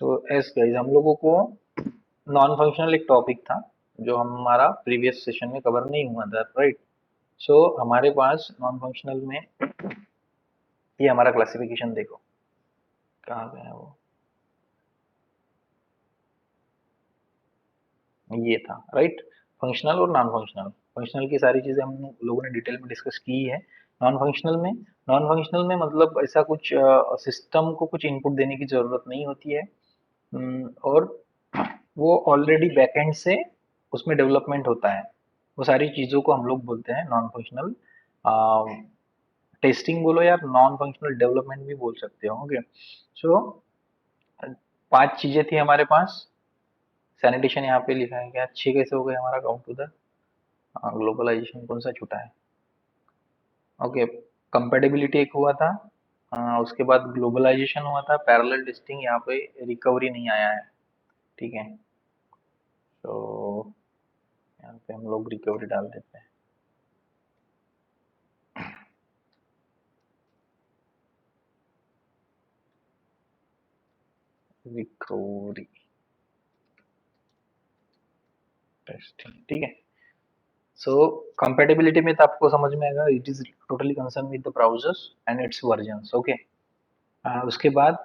तो S guys हम लोगों को नॉन फंक्शनल एक टॉपिक था जो हमारा प्रीवियस सेशन में कवर नहीं हुआ था, राइट। सो हमारे पास नॉन फंक्शनल में ये हमारा क्लासिफिकेशन देखो कहाँ गया वो, ये था, राइट। फंक्शनल और नॉन फंक्शनल, फंक्शनल की सारी चीजें हम लोगों ने डिटेल में डिस्कस की है। नॉन फंक्शनल में मतलब ऐसा कुछ सिस्टम को कुछ इनपुट देने की जरूरत नहीं होती है। और वो ऑलरेडी बैकएंड से उसमें डेवलपमेंट होता है। वो सारी चीज़ों को हम लोग बोलते हैं नॉन फंक्शनल टेस्टिंग बोलो या नॉन फंक्शनल डेवलपमेंट भी बोल सकते हो। ओके। सो 5 चीजें थी हमारे पास। सैनिटेशन यहाँ पे लिखा है, क्या 6 कैसे हो गए हमारा काउंट उधर। ग्लोबलाइजेशन कौन सा छूटा है। ओके। कंपेटेबिलिटी एक हुआ था। उसके बाद ग्लोबलाइजेशन हुआ था, पैरेलल टेस्टिंग, यहाँ पे रिकवरी नहीं आया है। ठीक है। तो यहाँ पे हम लोग रिकवरी डाल देते हैं। रिकवरी टेस्टिंग, ठीक है। सो कंपेटेबिलिटी में तो आपको समझ में आएगा, it is totally concern with the browsers and it's versions. Okay. उसके बाद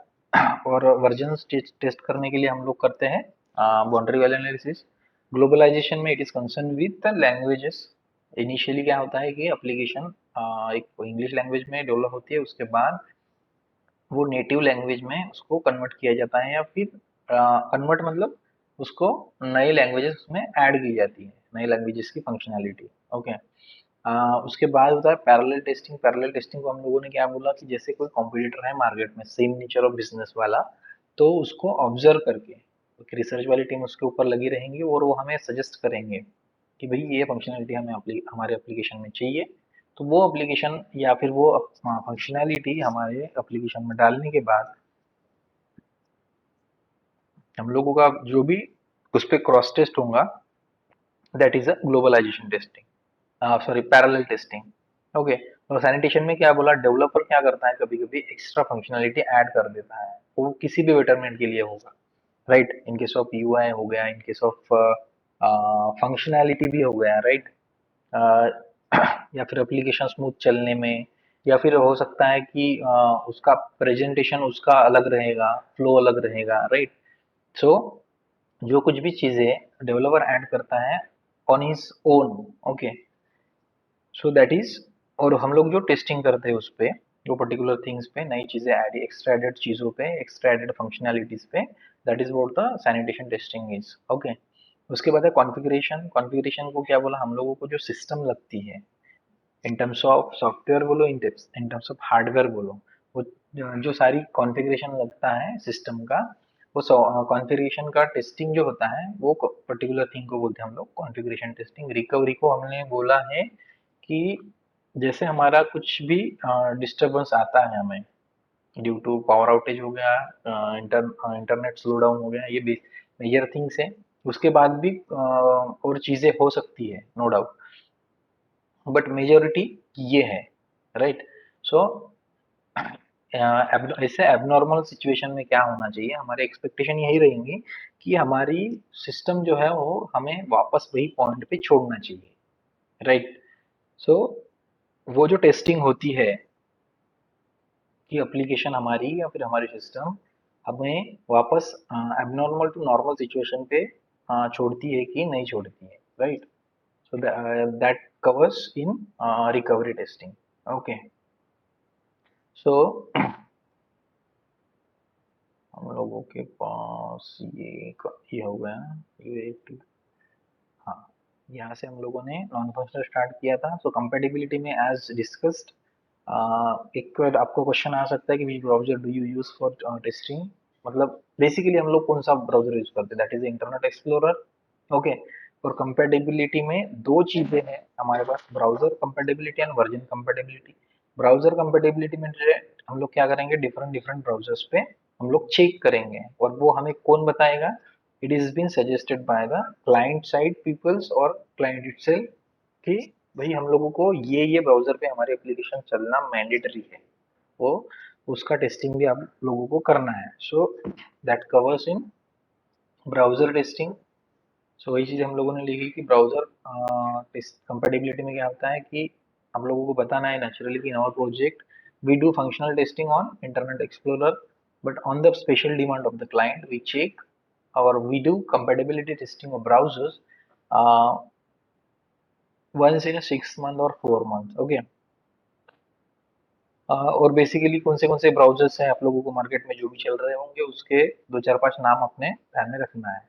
और वर्जन्स टेस्ट करने के लिए हम लोग करते हैं बाउंड्री वैल्यू एनालिसिस। ग्लोबलाइजेशन में it is concern with the languages. Initially क्या होता है कि एप्लीकेशन एक इंग्लिश लैंग्वेज में डेवलप होती है, उसके बाद वो नेटिव लैंग्वेज में उसको कन्वर्ट किया जाता है, या फिर कन्वर्ट मतलब उसको नई लैंग्वेजेस में ऐड की जाती है, नई लैंग्वेजेस की फंक्शनैलिटी। ओके। उसके बाद होता है पैरेलल टेस्टिंग। पैरेलल टेस्टिंग को हम लोगों ने क्या बोला कि जैसे कोई कॉम्पिटिटर है मार्केट में सेम नेचर ऑफ बिजनेस वाला, तो उसको ऑब्जर्व करके रिसर्च वाली टीम उसके ऊपर लगी रहेंगी और वो हमें सजेस्ट करेंगे कि भाई ये फंक्शनैलिटी हमें हमारे एप्लीकेशन में चाहिए। तो वो एप्लीकेशन या फिर वो फंक्शनैलिटी हमारे एप्लीकेशन में डालने के बाद हम लोगों का जो भी उस पर क्रॉस टेस्ट होगा, that is a globalization testing, sorry parallel testing. Okay. और सैनिटेशन में क्या बोला, डेवलपर क्या करता है, कभी कभी एक्स्ट्रा फंक्शनैलिटी ऐड कर देता है, वो किसी भी बेटरमेंट के लिए होगा, right. In case of UI हो गया, इन केस ऑफ फंक्शनैलिटी भी हो गया, राइट। या फिर एप्लीकेशन स्मूथ चलने में, या फिर हो सकता है कि उसका प्रेजेंटेशन उसका अलग रहेगा, फ्लो अलग रहेगा, राइट। सो जो कुछ भी चीजें डेवलपर ऐड करता है on his own. Okay. So that is, और हम लोग जो टेस्टिंग करते हैं उस पे, जो पर्टिकुलर थिंग्स पे नई चीजें ऐड, एक्स्ट्रा एडेड चीजों पे, एक्स्ट्रा एडेड फंक्शनैलिटीज पे, that is what the sanitation testing is. Okay. उसके बाद है कॉन्फ़िगरेशन। कॉन्फ़िगरेशन को क्या बोला, हम लोगों को जो सिस्टम लगती है, इन टर्म्स ऑफ सॉफ्टवेयर बोलो, इन टर्म्स ऑफ हार्डवेयर बोलो, वो जो सारी कॉन्फ़िगरेशन लगता है सिस्टम का, वो कॉन्फ़िगरेशन का टेस्टिंग जो होता है वो पर्टिकुलर थिंग को बोलते हैं हम लोग कॉन्फ़िगरेशन टेस्टिंग। रिकवरी को हमने बोला है कि जैसे हमारा कुछ भी डिस्टरबेंस आता है हमें ड्यू टू पावर आउटेज हो गया, इंटरनेट स्लो डाउन हो गया, ये मेजर थिंग्स है। उसके बाद भी और चीजें हो सकती है, नो डाउट, बट मेजोरिटी ये है, राइट। सो ऐसे एबनॉर्मल सिचुएशन में क्या होना चाहिए, हमारे एक्सपेक्टेशन यही रहेंगी कि हमारी सिस्टम जो है वो हमें वापस वही पॉइंट पे छोड़ना चाहिए, राइट। सो वो जो टेस्टिंग होती है कि एप्लीकेशन हमारी या फिर हमारी सिस्टम हमें वापस एबनॉर्मल टू नॉर्मल सिचुएशन पे छोड़ती है कि नहीं छोड़ती है, right. So that covers in recovery testing. Okay. So हम लोगों के पास ये हो गया, ये एक, हाँ, यहाँ से हम लोगों ने नॉन फंक्शनल स्टार्ट किया था। सो कंपेटिबिलिटी में एज डिस्कस्ड, एक बार आपको क्वेश्चन आ सकता है कि which browser do you use for testing, मतलब बेसिकली हम लोग कौन सा ब्राउजर यूज करते हैं, that is Internet Explorer. Okay. और कंपेटिबिलिटी में दो चीजें हैं हमारे पास, browser compatibility and version compatibility. Browser compatibility में जो है, हम लोग क्या करेंगे, डिफरेंट डिफरेंट ब्राउजर्स पे हम लोग चेक करेंगे, और वो हमें कौन बताएगा, it is been suggested by the client side peoples और क्लाइंट इटसेल्फ, कि भाई हम लोगों को ये ब्राउजर पे हमारी एप्लीकेशन चलना मैंडेटरी है। वो उसका टेस्टिंग भी आप लोगों को करना है। So that covers in browser testing. So वही चीज़ हम लोगों ने लिखी कि ब्राउजर कंपेटिबिलिटी में क्या होता है कि हम लोगों को बताना है नेचुरली कि in our project we do functional testing on Internet Explorer, but on the special demand of the client we check और we do compatibility testing of browsers uh, once in a 6 month or 4 months. Okay. और basically कौन से browsers हैं आप लोगों को market में जो भी चल रहे होंगे उसके दो चार पांच नाम अपने ध्यान में रखना है।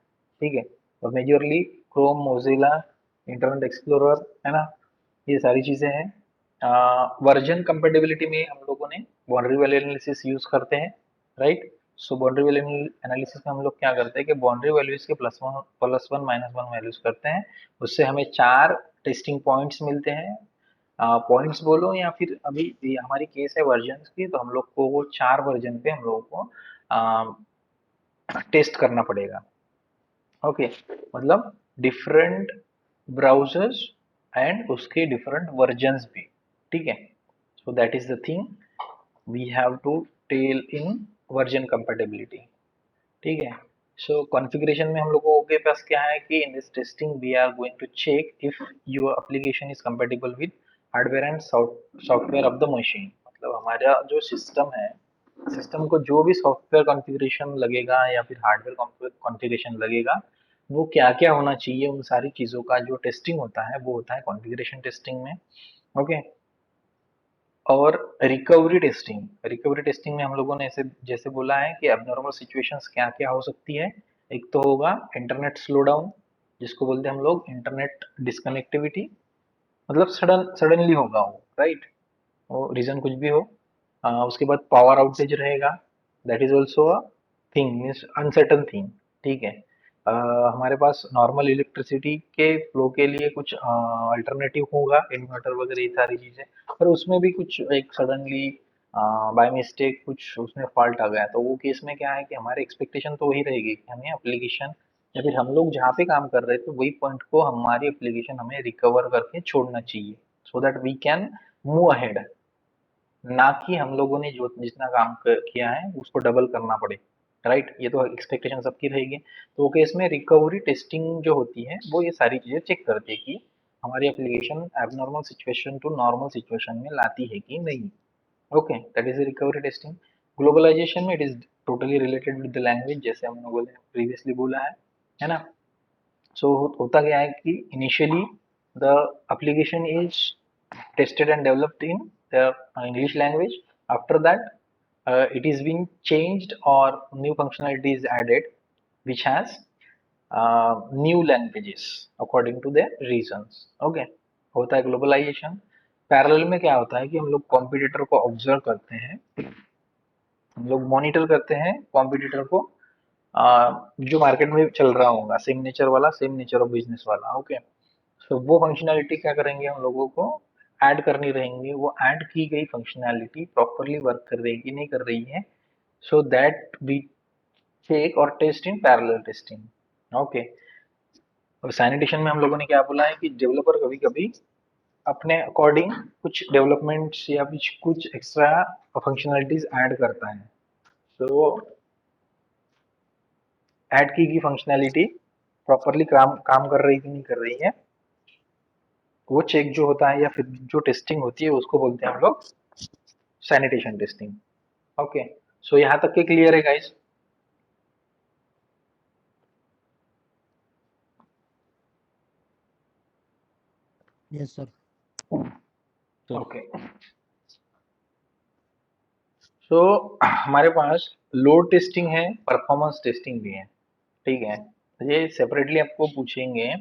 ठीक है। और majorly Chrome, Mozilla, internet explorer, है ना, ये सारी चीजें हैं। वर्जन कंपेटिबिलिटी में हम लोगों ने बाउंड्री वैल्यू एनालिसिस यूज करते हैं, राइट। सो बाउंड्री वैल्यू एनालिसिस में हम लोग क्या करते हैं कि बाउंड्री वैल्यूज के +1 -1 वैल्यूज करते हैं। उससे हमें 4 टेस्टिंग पॉइंट्स मिलते हैं। पॉइंट्स बोलो या फिर अभी ये हमारी केस है वर्जन की, तो हम लोग को वो 4 वर्जन पे हम लोगों को टेस्ट करना पड़ेगा। ओके। मतलब डिफरेंट ब्राउजर्स एंड उसके डिफरेंट वर्जन्स भी। ठीक है। So that is the thing we have to tell in version compatibility. ठीक है। सो कॉन्फ़िगरेशन में हम लोगों के पास क्या है कि in this testing we are going to check if your application is compatible with hardware and software of the machine. मतलब हमारा जो सिस्टम है, सिस्टम को जो भी सॉफ्टवेयर कॉन्फ़िगरेशन लगेगा या फिर हार्डवेयर कॉन्फ़िगरेशन लगेगा, वो क्या क्या होना चाहिए, उन सारी चीज़ों का जो टेस्टिंग होता है वो होता है कॉन्फ़िगरेशन टेस्टिंग में। ओके। और रिकवरी टेस्टिंग में हम लोगों ने ऐसे जैसे बोला है कि abnormal सिचुएशंस क्या क्या हो सकती है। एक तो होगा इंटरनेट स्लो डाउन, जिसको बोलते हैं हम लोग इंटरनेट डिस्कनेक्टिविटी। मतलब सडनली होगा वो, राइट। वो रीजन कुछ भी हो। उसके बाद पावर आउटेज रहेगा, that is also a thing, means uncertain thing. ठीक है। हमारे पास नॉर्मल इलेक्ट्रिसिटी के फ्लो के लिए कुछ अल्टरनेटिव होगा, इन्वर्टर वगैरह ये सारी चीजें। पर उसमें भी कुछ एक सडनली बाय मिस्टेक कुछ उसमें फॉल्ट आ गया, तो वो केस में क्या है कि हमारी एक्सपेक्टेशन तो वही रहेगी कि हमें एप्लीकेशन या फिर हम लोग जहाँ पे काम कर रहे थे वही पॉइंट को हमारी एप्लीकेशन हमें रिकवर करके छोड़ना चाहिए, so that we can move ahead. ना कि हम लोगों ने जो जितना काम किया है उसको डबल करना पड़े, राइट। ये तो एक्सपेक्टेशन सबकी रहेगी। तो वो केस में रिकवरी टेस्टिंग जो होती है वो ये सारी चीजें चेक करती है कि हमारी application abnormal situation to normal situation में लाती है कि नहीं। Okay, that is recovery testing. Globalization में it is totally related with the language, जैसे हमने बोले प्रीवियसली बोला है ना। सो होता क्या है कि initially the application is tested and developed in the English language. After that, it is being changed or new functionality is added, which has new languages according to their reasons. Okay, होता है globalisation. Parallel में क्या होता है कि हम लोग competitor को ऑब्जर्व करते हैं, हम लोग मॉनिटर करते हैं कॉम्पिटिटर को, जो मार्केट में चल रहा होगा, सेम नेचर वाला, सेम नेचर ऑफ बिजनेस वाला। ओके। सो वो फंक्शनैलिटी क्या करेंगे हम लोगों को ऐड करनी रहेंगी। वो ऐड की गई फंक्शनैलिटी प्रॉपरली वर्क कर रही है कि नहीं कर रही है, सो दैट वी चेक और test in parallel testing. Okay. और सैनिटेशन में हम लोगों ने क्या बोला है कि डेवलपर कभी कभी अपने अकॉर्डिंग कुछ डेवलपमेंट्स या कुछ एक्स्ट्रा फंक्शनैलिटीज ऐड करता है। तो ऐड की गई फंक्शनैलिटी प्रॉपरली काम कर रही कि नहीं कर रही है, वो चेक जो होता है या फिर जो टेस्टिंग होती है उसको बोलते हैं हम लोग सैनिटेशन टेस्टिंग। ओके। सो यहाँ तक के क्लियर है guys. Yes sir. Sir okay. So हमारे पास लोड टेस्टिंग है, परफॉर्मेंस टेस्टिंग भी है। ठीक है। ये सेपरेटली आपको पूछेंगे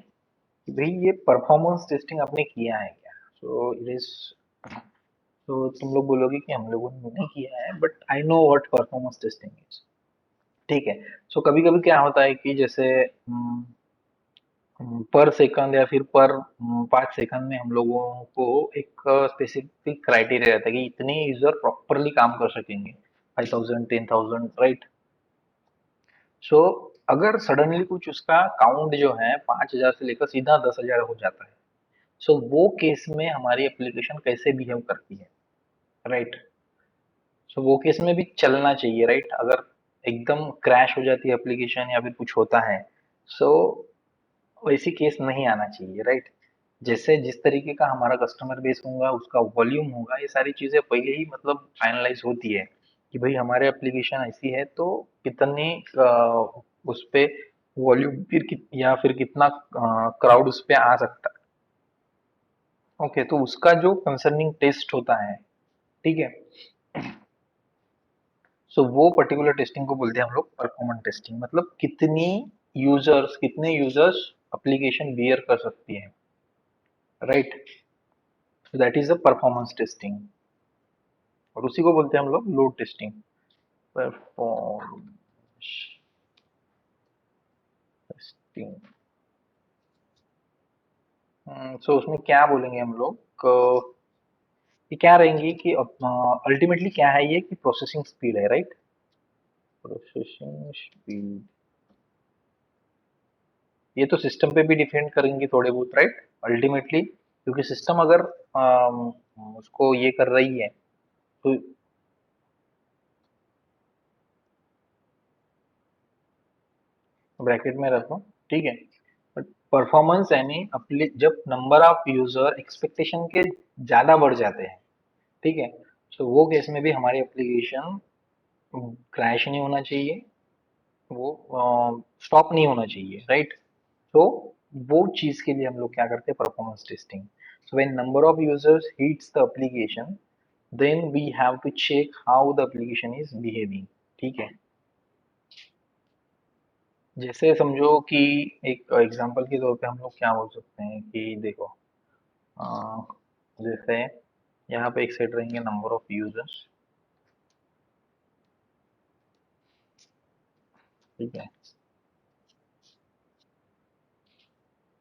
कि भाई ये परफॉर्मेंस टेस्टिंग आपने किया है क्या। सो इट इज, तो तुम लोग बोलोगे कि हम लोगों ने नहीं किया है, but I know what performance testing is. ठीक है। सो कभी कभी क्या होता है कि जैसे पर सेकंड या फिर पर 5 सेकंड में हम लोगों को एक स्पेसिफिक क्राइटेरिया रहता है कि इतने यूजर प्रॉपरली काम कर सकेंगे, 5,000 10,000, राइट। सो अगर सडनली कुछ उसका काउंट जो है 5,000 से लेकर सीधा 10,000 हो जाता है, सो वो केस में हमारी एप्लीकेशन कैसे बिहेव करती है, राइट। सो वो केस में भी चलना चाहिए, राइट? अगर एकदम क्रैश हो जाती है एप्लीकेशन या फिर कुछ होता है, सो वैसी केस नहीं आना चाहिए, राइट? जैसे जिस तरीके का हमारा कस्टमर बेस होगा, उसका वॉल्यूम होगा, ये सारी चीजें पहले ही मतलब फाइनलाइज होती है कि भाई हमारे एप्लीकेशन ऐसी है तो कितनी उस पे वॉल्यूम फिर या फिर कितना क्राउड उस पे आ सकता है। ओके, तो उसका जो कंसर्निंग टेस्ट होता है, ठीक है, सो वो पर्टिकुलर टेस्टिंग को बोलते हैं हम लोग परफॉर्मेंस टेस्टिंग। मतलब कितने यूजर्स एप्लीकेशन बियर कर सकती है, right? So that is the performance testing, और उसी को बोलते हैं हम लोग load testing. Performance testing. So उसमें क्या बोलेंगे हम लोग, ये क्या रहेंगी कि अल्टीमेटली क्या है ये कि प्रोसेसिंग स्पीड है, राइट? प्रोसेसिंग स्पीड, ये तो सिस्टम पे भी डिपेंड करेंगी थोड़े बहुत, राइट? अल्टीमेटली क्योंकि सिस्टम अगर उसको ये कर रही है तो ब्रैकेट में रखो, ठीक है। बट परफॉर्मेंस यानी जब नंबर ऑफ यूजर एक्सपेक्टेशन के ज्यादा बढ़ जाते हैं, ठीक है, तो वो केस में भी हमारी एप्लीकेशन क्रैश नहीं होना चाहिए, वो स्टॉप नहीं होना चाहिए, राइट? तो वो चीज के लिए हम लोग क्या करते हैं, performance testing. So when number of users hits the application, then we have to check how the application is behaving, ठीक है। जैसे समझो कि एक एग्जांपल के तौर पे हम लोग क्या बोल सकते हैं कि देखो, अ, जैसे यहाँ पे एक सेट रहेंगे नंबर ऑफ यूजर्स, ठीक है।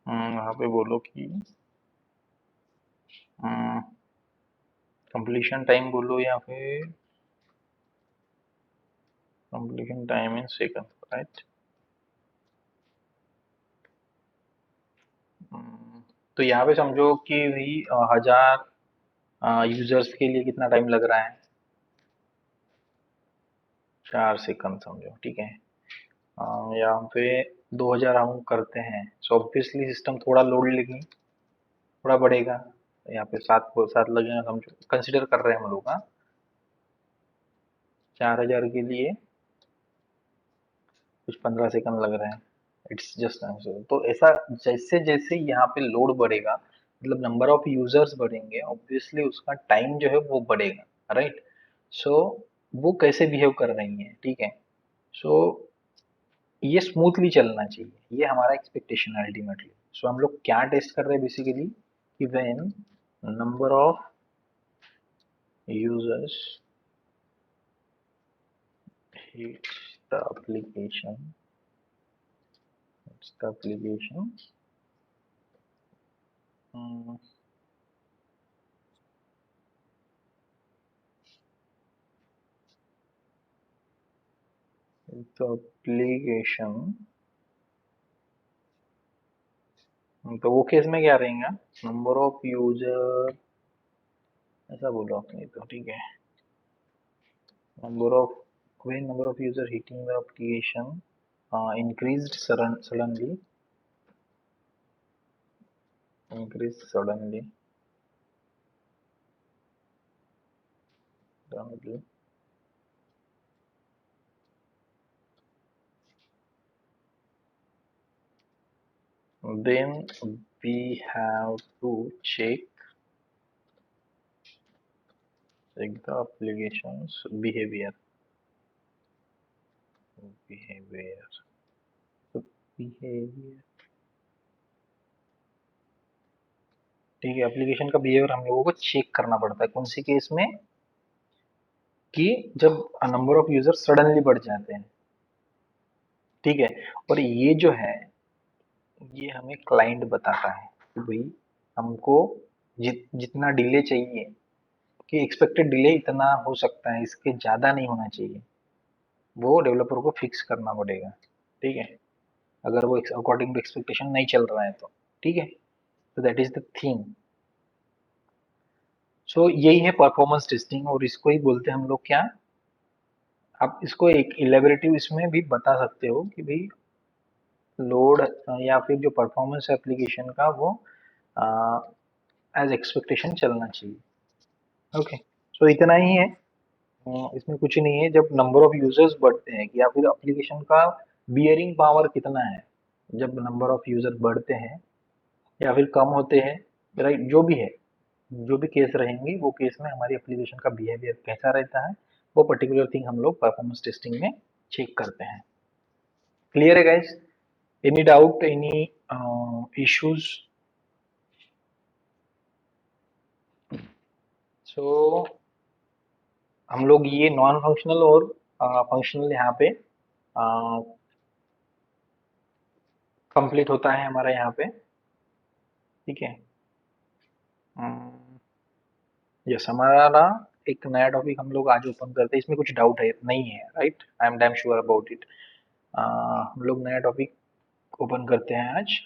यहाँ पे बोलो कि कंप्लीशन टाइम बोलो या फिर completion time in second, right? तो यहाँ पे समझो कि भी 1000 यूजर्स के लिए कितना टाइम लग रहा है, 4 सेकंड समझो, ठीक है। यहाँ पे 2000 हम करते हैं, सो ऑब्वियसली सिस्टम थोड़ा लोड लेगी, थोड़ा बढ़ेगा। यहाँ पे सात लगेगा समझो, कंसिडर कर रहे हैं हम लोग, हाँ। 4000 के लिए कुछ 15 सेकंड लग रहे हैं, इट्स जस्ट आंसर। तो ऐसा जैसे जैसे यहाँ पे लोड बढ़ेगा, मतलब नंबर ऑफ यूजर्स बढ़ेंगे, ऑब्वियसली उसका टाइम जो है वो बढ़ेगा, राइट? सो वो कैसे बिहेव कर रही है, ठीक है। सो ये स्मूथली चलना चाहिए, ये हमारा एक्सपेक्टेशन है अल्टीमेटली। सो हम लोग क्या टेस्ट कर रहे हैं बेसिकली कि when number of users hits the application, um, the application, तो वो केस में क्या रहेगा, नंबर ऑफ यूजर, ऐसा बोलो आपने तो, ठीक है। Number of when number of user hitting the application increased suddenly, suddenly, then we have to check the application's behavior, तो behavior, ठीक है। एप्लीकेशन का बिहेवियर हम लोगों को चेक करना पड़ता है कौन सी केस में, कि जब नंबर ऑफ यूजर सडनली बढ़ जाते हैं, ठीक है। और ये जो है, ये हमें क्लाइंट बताता है कि भाई हमको जितना डिले चाहिए, कि एक्सपेक्टेड डिले इतना हो सकता है, इसके ज्यादा नहीं होना चाहिए, वो डेवलपर को फिक्स करना पड़ेगा, ठीक है। अगर वो अकॉर्डिंग टू एक्सपेक्टेशन नहीं चल रहा है तो, ठीक है। तो दैट इज द थिंग। सो यही है परफॉर्मेंस टेस्टिंग, और इसको ही बोलते हैं हम लोग क्या, आप इसको एक इलेबरेटिव इसमें भी बता सकते हो कि भाई लोड या फिर जो परफॉर्मेंस एप्लीकेशन का वो एज एक्सपेक्टेशन चलना चाहिए। ओके, सो इतना ही है। इसमें कुछ नहीं है। जब नंबर ऑफ यूजर्स बढ़ते हैं या फिर एप्लीकेशन का बियरिंग पावर कितना है, जब नंबर ऑफ यूजर बढ़ते हैं या फिर कम होते हैं, राइट, जो भी है, जो भी केस रहेंगे वो केस में हमारी एप्लीकेशन का बिहेवियर कैसा रहता है, वो पर्टिकुलर थिंग हम लोग परफॉर्मेंस टेस्टिंग में चेक करते हैं। क्लियर है guys? Any doubt, any issues? So हम लोग ये नॉन फंक्शनल और फंक्शनल यहाँ पे कंप्लीट होता है हमारा यहाँ पे। ठीक है, यस, हमारा ना एक नया टॉपिक हम लोग आज ओपन करते हैं। इसमें कुछ डाउट है नहीं है, right? I am damn sure about it. हम लोग नया टॉपिक ओपन करते हैं आज,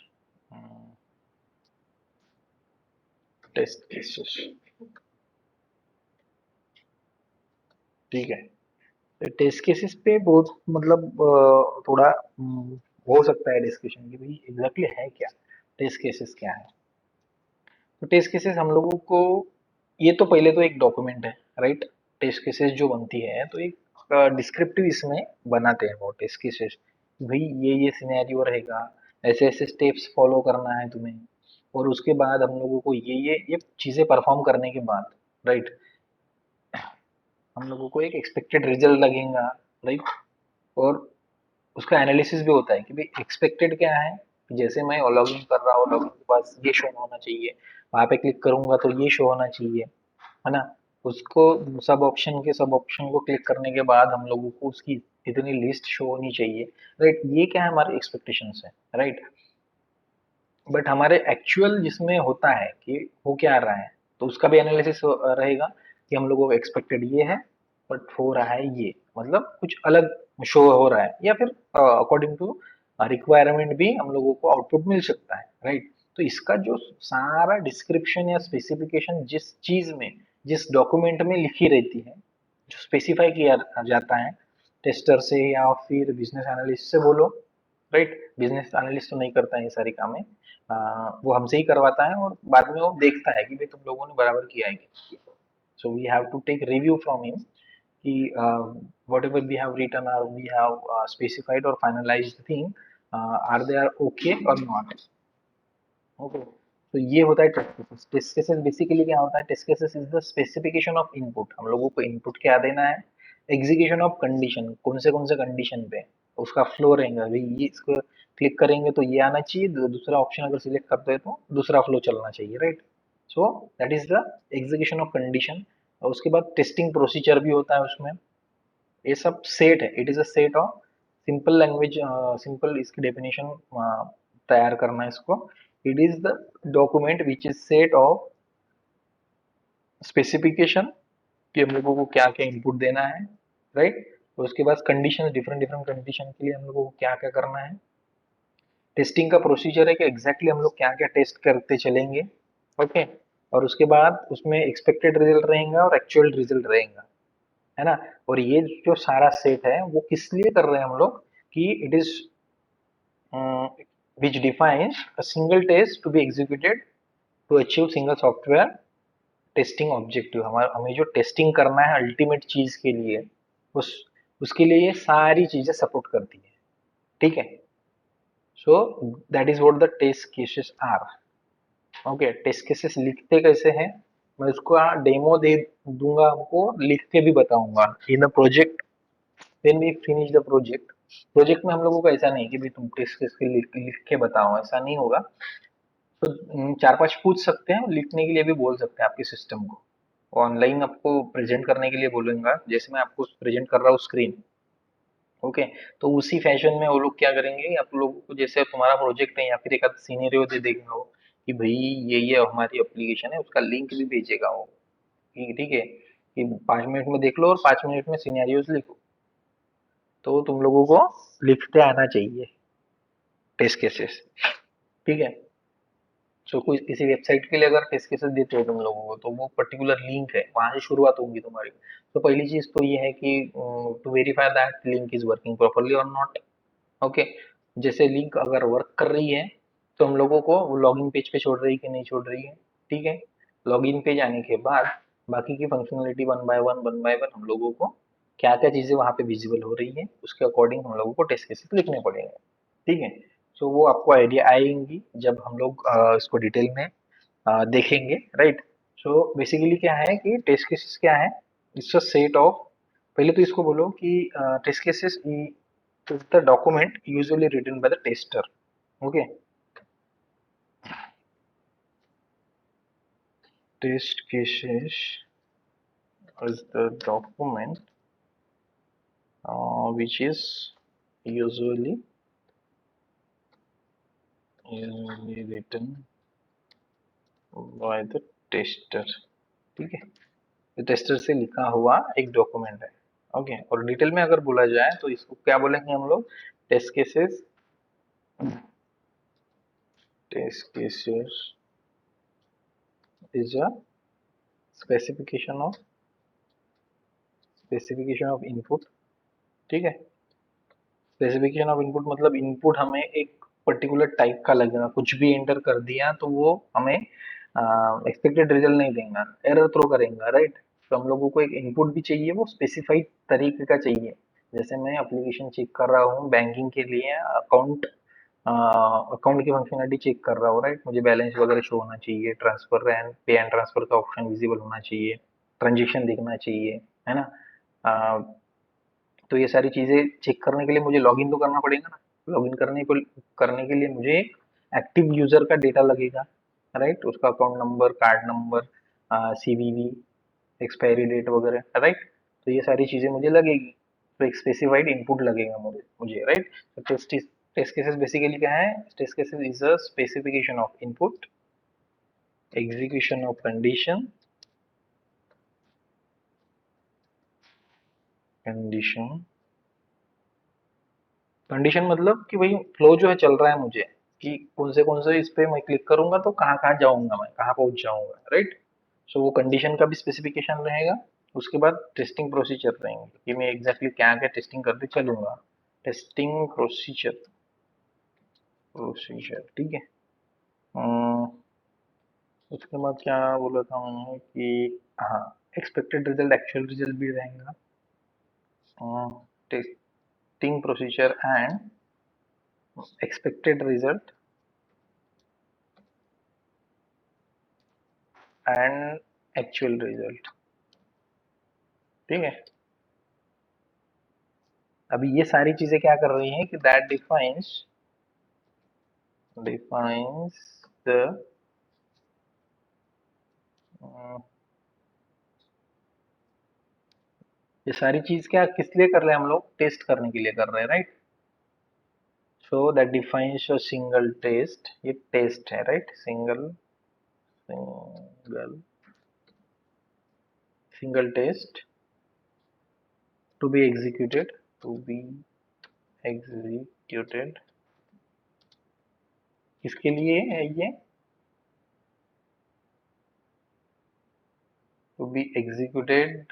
टेस्ट केसेस। ठीक है, टेस्ट केसेस पे बहुत मतलब थोड़ा हो सकता है डिस्कशन कि भाई एग्जैक्टली है क्या, टेस्ट केसेस क्या है। तो टेस्ट केसेस हम लोगों को, ये तो पहले तो एक डॉक्यूमेंट है, राइट? टेस्ट केसेस जो बनती है तो एक डिस्क्रिप्टिव इसमें बनाते हैं वो टेस्ट केसेस। भाई ये सिनेरियो रहेगा, ऐसे ऐसे स्टेप्स फॉलो करना है तुम्हें, और उसके बाद हम लोगों को ये चीजें परफॉर्म करने के बाद, राइट, हम लोगों को एक एक्सपेक्टेड रिजल्ट लगेगा, राइट? और उसका एनालिसिस भी होता है कि भाई एक्सपेक्टेड क्या है। जैसे मैं लॉगिन कर रहा हूँ, लॉगिन के पास ये शो होना चाहिए, वहां पे क्लिक करूंगा तो ये शो होना चाहिए, है ना? उसको सब ऑप्शन को क्लिक करने के बाद हम लोगों को उसकी इतनी लिस्ट शो होनी चाहिए, राइट? ये क्या है, हमारे एक्सपेक्टेशंस है, राइट? बट हमारे एक्चुअल जिसमें होता है कि हो क्या रहा है, तो उसका भी एनालिसिस रहेगा कि हम लोगों को एक्सपेक्टेड ये है बट हो रहा है ये, मतलब कुछ अलग शो हो रहा है, या फिर अकॉर्डिंग टू रिक्वायरमेंट भी हम लोगों को आउटपुट मिल सकता है, राइट? तो इसका जो सारा डिस्क्रिप्शन या स्पेसिफिकेशन जिस चीज में, जिस डॉक्यूमेंट में लिखी रहती है, जो स्पेसिफाई किया जाता है टेस्टर से या फिर बिजनेस एनालिस्ट से बोलो, राइट? बिजनेस एनालिस्ट तो नहीं करता है ये सारी कामें, वो हमसे ही करवाता है और बाद में वो देखता है कि भाई तुम लोगों ने बराबर किया है कि, so we have to take review from him कि whatever we have written or we have specified or finalized the thing, are they are okay or not? Okay, तो ये होता है test cases. Test cases basically क्या होता है? Test cases is the specification of input. हम लोगों को इनपुट क्या देना है, एग्जीक्यूशन ऑफ कंडीशन, कौन से कंडीशन पे उसका फ्लो रहेगा। भाई ये इसको क्लिक करेंगे तो ये आना चाहिए, दूसरा ऑप्शन अगर सिलेक्ट करते हैं तो दूसरा फ्लो चलना चाहिए, right? So that is the execution of condition. और उसके बाद टेस्टिंग प्रोसीजर भी होता है उसमें। ये सब सेट है, it is a set of simple language, simple इसकी डेफिनेशन तैयार करना है इसको। It is the document which is set of specification कि हम लोगों को क्या क्या इनपुट देना है, राइट? और उसके बाद कंडीशन, डिफरेंट डिफरेंट कंडीशन के लिए हम लोगों को क्या क्या करना है। टेस्टिंग का प्रोसीजर है कि एग्जैक्टली हम लोग क्या क्या टेस्ट करते चलेंगे, ओके? और उसके बाद उसमें एक्सपेक्टेड रिजल्ट रहेगा और एक्चुअल रिजल्ट रहेगा, है ना? और ये जो सारा सेट है वो किस लिए कर रहे हैं हम लोग, कि it is which defines a single test to be executed to achieve single software testing objective. हमारा, हमें जो टेस्टिंग करना है अल्टीमेट चीज के लिए, उस उसके लिए ये सारी चीजें सपोर्ट करती है, ठीक है? So that is what the test cases are. Okay, test cases लिखते कैसे हैं, मैं उसको डेमो दे दूंगा आपको, लिख के भी बताऊंगा in the project when we finish the project. Project में हम लोगों को ऐसा नहीं कि भाई तुम टेस्ट केस के लिख के बताओ, ऐसा नहीं होगा। तो चार पांच पूछ सकते हैं, लिखने के लिए भी बोल सकते हैं आपके सिस्टम को। ऑनलाइन आपको प्रेजेंट करने के लिए बोलूंगा, जैसे मैं आपको प्रेजेंट कर रहा हूँ स्क्रीन, ओके? तो उसी फैशन में वो लोग क्या करेंगे, आप लोगों को जैसे तुम्हारा प्रोजेक्ट है या फिर एक आध सीनेरियो दे देगा वो कि भाई ये हमारी एप्लीकेशन है, उसका लिंक भी भेजेगा वो, ठीक ठीक है, कि 5 मिनट में देख लो और 5 मिनट में सिनेरियोज लिखो। तो तुम लोगों को लिखते आना चाहिए टेस्ट केसेस, ठीक है? सो कोई किसी वेबसाइट के लिए अगर टेस्ट केसेस देते हो तुम लोगों को तो वो पर्टिकुलर लिंक है, वहां से शुरुआत होगी तुम्हारी। तो पहली चीज तो ये है कि to verify that link is working properly और नॉट। ओके, जैसे लिंक अगर वर्क कर रही है तो हम लोगों को वो लॉगिन पेज पे छोड़ रही है कि नहीं छोड़ रही है। ठीक है, लॉगिन पेज आने के बाद बाकी की फंक्शनलिटी वन बाय वन हम लोगों को क्या क्या चीजें वहां पे विजिबल हो रही है उसके अकॉर्डिंग हम लोगों को टेस्ट केसेस लिखने पड़ेंगे। ठीक है, सो वो आपको आइडिया आएंगी जब हम लोग इसको डिटेल में देखेंगे, राइट। सो बेसिकली क्या है कि टेस्ट केसेस क्या है, इट्स अ सेट ऑफ, पहले तो इसको बोलो कि test cases is the document usually written by the tester. Okay, test cases is the document which is usually written by the tester. ठीक है, तो टेस्टर से लिखा हुआ एक डॉक्यूमेंट है। ओके, और डिटेल में अगर बोला जाए तो इसको क्या बोलेंगे हम लोग, test cases, test cases is a specification of input. ठीक है, स्पेसिफिकेशन ऑफ इनपुट मतलब इनपुट हमें एक पर्टिकुलर टाइप का लगेगा, कुछ भी एंटर कर दिया तो वो हमें एक्सपेक्टेड रिजल्ट नहीं देगा, एरर थ्रो करेगा, राइट। तो हम लोगों को एक इनपुट भी चाहिए, वो स्पेसिफाइड तरीके का चाहिए। जैसे मैं एप्लीकेशन चेक कर रहा हूँ बैंकिंग के लिए, अकाउंट की फंक्शनलिटी चेक कर रहा हूँ, राइट। मुझे बैलेंस वगैरह शो होना चाहिए, ट्रांसफर एंड पे एंड ट्रांसफर का ऑप्शन विजिबल होना चाहिए, ट्रांजेक्शन दिखना चाहिए, है ना। तो ये सारी चीजें चेक करने के लिए मुझे लॉगिन तो करना पड़ेगा ना। लॉगिन करने के लिए मुझे एक्टिव यूजर का डेटा लगेगा, राइट। उसका account number, card number, CVV, expiry date वगैरह, राइट। तो ये सारी चीजें मुझे लगेगी, तो एक स्पेसिफाइड इनपुट लगेगा मुझे, राइट। तो टेस्ट केसेस बेसिकली क्या है, test cases is a specification of input, execution of condition condition मतलब कि भाई फ्लो जो है चल रहा है मुझे, कि कौन से इस पे मैं क्लिक करूंगा तो कहाँ कहाँ जाऊंगा, मैं कहाँ पहुंच जाऊंगा, राइट। सो वो कंडीशन का भी स्पेसिफिकेशन रहेगा। उसके बाद टेस्टिंग प्रोसीजर रहेंगे कि मैं एग्जैक्टली क्या क्या टेस्टिंग करते चलूंगा। टेस्टिंग प्रोसीजर, ठीक है। अम्म, उसके बाद क्या बोला था मैंने कि हाँ, एक्सपेक्टेड रिजल्ट, एक्चुअल रिजल्ट भी रहेगा, testing procedure and expected result and actual result. ठीक है, अभी ये सारी चीजें क्या कर रही हैं कि दैट डिफाइंस द, ये सारी चीज क्या किस लिए कर रहे हैं हम लोग, टेस्ट करने के लिए कर रहे हैं, right. So that defines a single test, ये टेस्ट है, right. Single single test to be executed, to be executed, किसके लिए है ये, टू बी एग्जीक्यूटेड